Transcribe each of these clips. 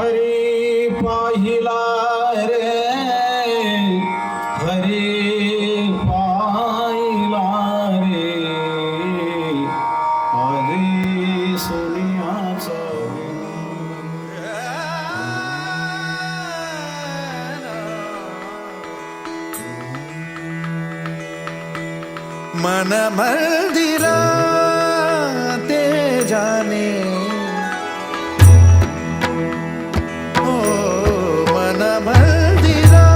हरी पाहिला रे हरी पाहिला रे आधी सोनियाचा मन मंदिरा ते जाने ओ मन मंदिरा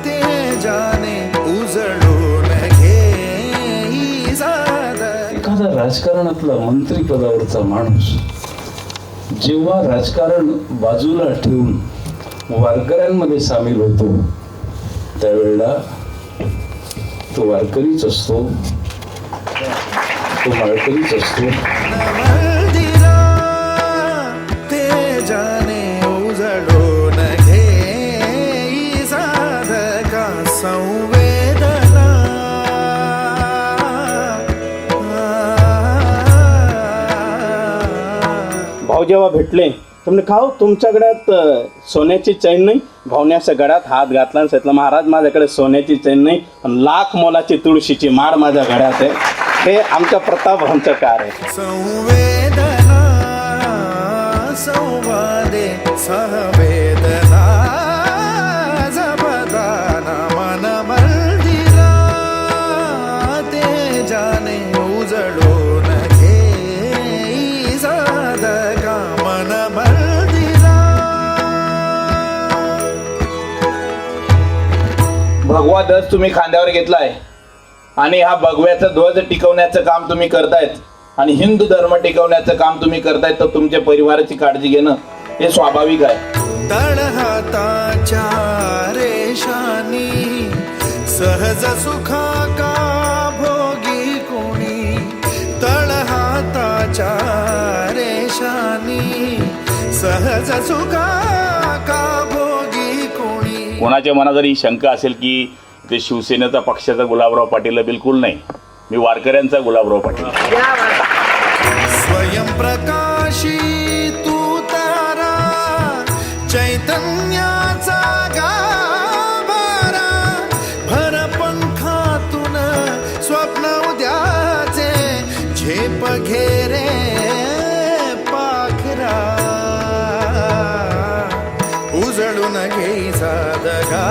ते जाने उजळून घे साद. एखादा राजकारणातला मंत्रिपदावरचा माणूस जेव्हा राजकारण बाजूला ठेवून वारकऱ्यांमध्ये सामील होतो त्यावेळेला तो वारकरीच असतो, तो माळकरीच असतो. मंदिरा ते जाने उजळून घे साधका संवेदना. भाऊ जेव्हा भेटले तुम्ही खाऊ तुमच्या गळ्यात सोन्याची चैन नाही. भाऊने असं गळ्यात हात घातला आणि सांगितलं महाराज माझ्याकडे सोन्याची चैन नाही पण लाख मोलाची तुळशीची माळ माझ्या गळ्यात आहे. हे आमच्या प्रताप भाऊंचं कार आहे. संवेदना संवादे सहवेदना जपदाना मन मंदिरा ते जाने उजळून घे साधका मन मंदिरा. भगवा ध्वज तुम्ही खांद्यावर घेतलाय आणि हा भगव्याचा ध्वज टिकवण्याचं काम तुम्ही करतायत आणि हिंदू धर्म टिकवण्याचं काम तुम्ही करतायत तर तुमच्या परिवाराची काळजी घेणं हे स्वाभाविक आहे. तळहाताच्या रेषानी सहज सुखा का भोगी कोणी. तळहाताच्या रेषानी सहज सुखा का भोगी कोणी. कोणाच्या मनात जरी ही शंका असेल की ते शिवसेनेचा पक्षाचा गुलाबराव पाटील बिलकुल नाही, मी वारकऱ्यांचा गुलाबराव पाटील. स्वयंप्रकाशी तू तारा चैतन्याचा गाभारा. भर पंखातून स्वप्न उद्याचे झेप घेरे पाखरा. उजळून घे साधका